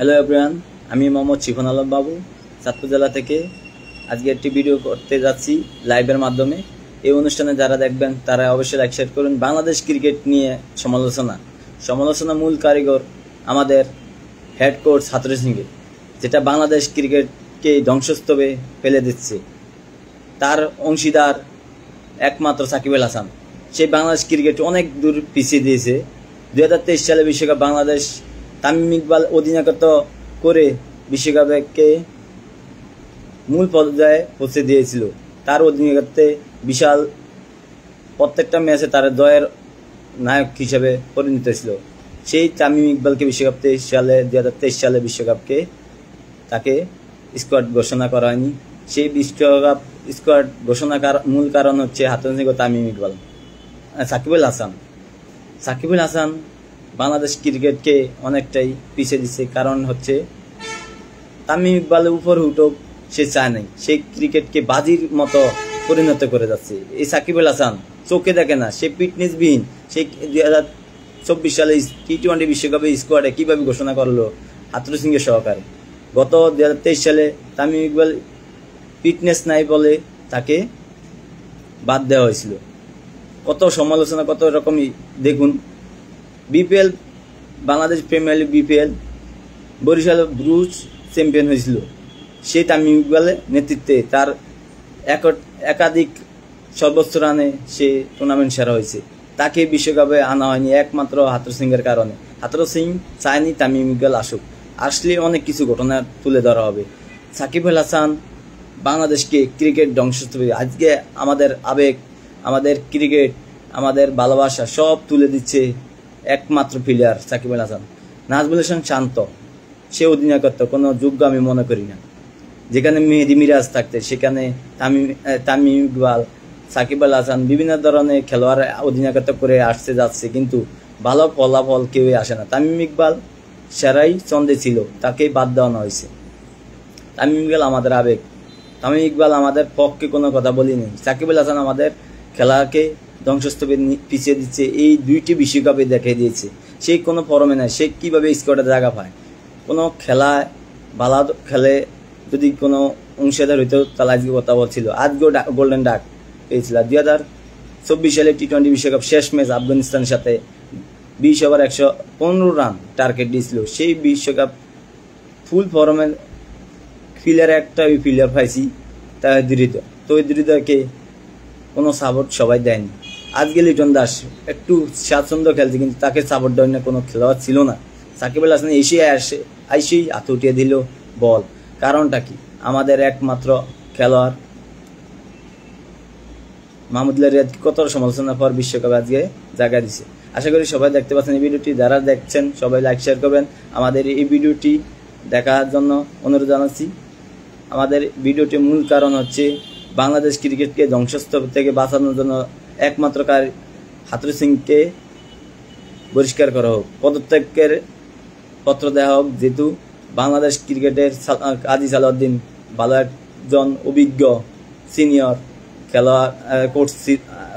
Hello everyone, আমি Mohammad chiffon Alam Babu Chandpur জেলা থেকে আজকে একটি ভিডিও করতে যাচ্ছি লাইভের মাধ্যমে। এই অনুষ্ঠানে যারা দেখবেন তারা অবশ্যই লাইক শেয়ার করুন। বাংলাদেশ ক্রিকেট নিয়ে সমালোচনা মূল কারিগর আমাদের হেড কোচ হাথুরু সিংকে, যেটা বাংলাদেশ ক্রিকেটকে ধ্বংসস্তূপে ফেলে দিচ্ছে। তার অংশীদার একমাত্র সাকিব আল হাসান। সেই বাংলাদেশ ক্রিকেট অনেক দূর পিছিয়ে দিয়েছে। 2023 সালে বিশ্বকাপ বাংলাদেশ তামিম ইকবাল অধিনায়কত্ব করে বিশ্বকাপকে মূল পর্যায়ে পৌঁছে দিয়েছিল। তার অধিনায়কত্বে বিশাল প্রত্যেকটা ম্যাচে তার জয়ের নায়ক হিসেবে পরিণত ছিল। সেই তামিম ইকবালকে বিশ্বকাপ 2023 সালে বিশ্বকাপকে তাকে স্কোয়াড ঘোষণা করা হয়নি। সেই বিশ্বকাপ স্কোয়াড ঘোষণা মূল কারণ হচ্ছে হাথুরু সিং ও তামিম ইকবাল। সাকিব আল হাসান বাংলাদেশ ক্রিকেটকে অনেকটাই পিছিয়ে দিচ্ছে। কারণ হচ্ছে তামিম ইকবালের উপর উঠুক সে চায় নাই, সে ক্রিকেটকে বাজির মতো পরিণত করে যাচ্ছে। এই সাকিব আল হাসান চোখে দেখে না, সে ফিটনেসবিহীন। সে 2024 সালে টি-20 বিশ্বকাপে স্কোয়াডে কিভাবে ঘোষণা করলো হাথুরু সিং এর সহকারে। গত 2023 সালে তামিম ইকবাল ফিটনেস নাই বলে তাকে বাদ দেওয়া হয়েছিল। কত সমালোচনা, কত রকমই দেখুন। BPL, Bangladesh premier league BPL Barishal ব্রুজ চ্যাম্পিয়ন হয়েছিল সেই তামিম ইকবালের নেতৃত্বে। তার একাধিক সর্বোচ্চ রানে সে টুর্নামেন্ট সেরা হয়েছে। তাকে বিশ্বকাপে আনা হয়নি একমাত্র হাথুরু সিং এর কারণে। হাথুরু সিং চায়নি তামিম ইকবাল আসুক। আসলে অনেক কিছু ঘটনা তুলে ধরা হবে। সাকিব আল হাসান বাংলাদেশকে ক্রিকেট ধ্বংসস্তূপে, আজকে আমাদের আবেগ, আমাদের ক্রিকেট, আমাদের ভালোবাসা সব তুলে দিচ্ছে একমাত্র প্লেয়ার সাকিব আল হাসান। নাজমুল হাসান শান্ত, সে অধিনায়কত্ব কোনো যোগ্য আমি মনে করি না। যেখানে মেহেদী মিরাজ থাকতে সেখানে তামিম ইকবাল, সাকিব আল হাসান বিভিন্ন ধরনের খেলোয়াড় অধিনায়কত্ব করে আসছে যাচ্ছে, কিন্তু ভালো ফলাফল কেউই আসে না। তামিম ইকবাল সেরাই চন্দে ছিল, তাকেই বাদ দেওয়ানো হয়েছে। তামিম ইকবাল আমাদের আবেগ, তামিম ইকবাল আমাদের পক্ষে কোনো কথা বলিনি। সাকিব আল হাসান আমাদের খেলাকে ধ্বংসস্তূপে পিছিয়ে দিচ্ছে। এই দুইটি বিশ্বকাপে দেখিয়ে দিয়েছে সে কোনো ফরমে নাই, সে কীভাবে স্কোয়াডে জায়গা পায়। কোনো খেলায় ভালো খেলে যদি কোনো অংশীদার হইতো তাহলে আজকে কথা বলছিল। আজকেও গোল্ডেন ডাক পেয়েছিল। 2024 সালে টি-20 বিশ্বকাপ শেষ ম্যাচ আফগানিস্তানের সাথে 20 ওভার 115 রান টার্গেট দিয়েছিল। সেই বিশ্বকাপ ফুল ফরমের প্লেয়ার একটা প্লেয়ার পাইছি, তাই দৃঢ়কে কোনো সাপোর্ট সবাই দেয়নি। আজকে লিটন দাস একটু স্বাচ্ছন্দ্য খেলছে, কিন্তু তাকে সাপোর্ট দেওয়ার কোনো খেলোয়াড় ছিল না। সাকিব আল হাসান আইসেই হাত উঠিয়ে দিল বল। কারণটা কি? আমাদের একমাত্র খেলোয়াড় মাহমুদুল্লাহ রিয়াদকে কত সমালোচনা পর বিশ্বকাপে আজকে জায়গা দিছে। আশা করি সবাই দেখতে পাচ্ছেন এই ভিডিওটি। যারা দেখছেন সবাই লাইক শেয়ার করবেন। আমাদের এই ভিডিওটি দেখার জন্য অনুরোধ জানাচ্ছি। আমাদের ভিডিওটির মূল কারণ হচ্ছে বাংলাদেশ ক্রিকেটকে ধ্বংসস্তূপ থেকে বাঁচানোর জন্য একমাত্র হাথুরু সিংকে বহিষ্কার করা হোক, পদত্যাগের পত্র দেওয়া হোক। যেহেতু বাংলাদেশ ক্রিকেটের কাজী সালাউদ্দিন ভালো একজন অভিজ্ঞ সিনিয়র খেলোয়াড়,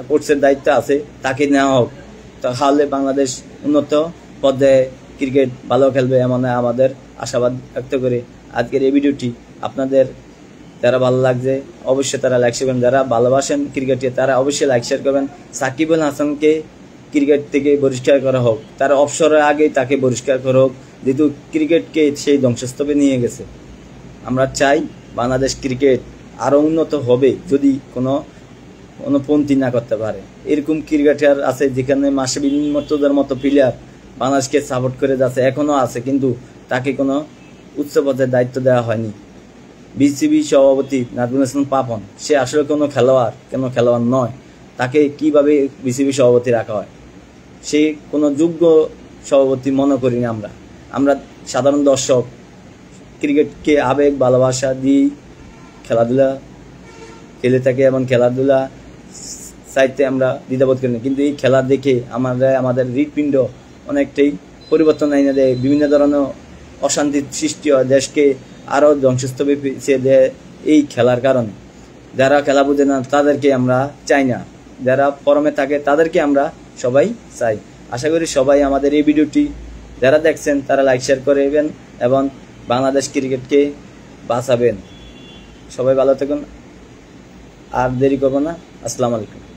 কোচের দায়িত্ব আছে, তাকে নেওয়া হোক। তাহলে বাংলাদেশ উন্নত পর্যায়ে ক্রিকেট ভালো খেলবে এমন আমাদের আশাবাদ ব্যক্ত করে আজকের এই ভিডিওটি আপনাদের যারা ভালো লাগছে অবশ্যই তারা লাইক শেয়ার করবেন। যারা ভালোবাসেন ক্রিকেটকে তারা অবশ্যই লাইক শেয়ার করবেন। সাকিব আল হাসানকে ক্রিকেট থেকে বহিষ্কার করা হোক, তার অবসরের আগেই তাকে বহিষ্কার করা হোক, যেহেতু ক্রিকেটকে সেই ধ্বংসস্তূপে নিয়ে গেছে। আমরা চাই বাংলাদেশ ক্রিকেট আরও উন্নত হবে যদি কোনো পন্থী না করতে পারে। এরকম ক্রিকেটার আছে যেখানে মাসে বিন মর্তজার মতো প্লেয়ার বাংলাদেশকে সাপোর্ট করে যাচ্ছে, এখনও আছে, কিন্তু তাকে কোনো উচ্চ পর্যায়ে দায়িত্ব দেওয়া হয়নি। বিসিবি সভাপতি নাজমুল হাসান পাপন, সে আসলে কোনো খেলোয়াড় নয়। তাকে কিভাবে বিসিবি সভাপতি রাখা হয়? সে কোনো যোগ্য সভাপতি মনে করি না। আমরা সাধারণ দর্শক ক্রিকেটকে আবেগ ভালোবাসা দিয়ে খেলাধুলা খেলে থাকি এবং খেলাধুলা চাইতে আমরা দ্বিধাবোধ করি না, কিন্তু এই খেলা দেখে আমাদের হৃৎপিণ্ড অনেকটাই পরিবর্তন এনে দেয়। বিভিন্ন ধরনের অশান্তির সৃষ্টি হয়, দেশকে আরও ধ্বংসস্তূপে পিছিয়ে দেয় এই খেলার কারণে। যারা খেলা বুঝে না তাদেরকে আমরা চাই না, যারা ফরমে থাকে তাদেরকে আমরা সবাই চাই। আশা করি সবাই আমাদের এই ভিডিওটি যারা দেখছেন তারা লাইক শেয়ার করবেন। এবং বাংলাদেশ ক্রিকেটকে বাঁচাবেন। সবাই ভালো থাকুন, আর দেরি করবো না। আসসালামু আলাইকুম।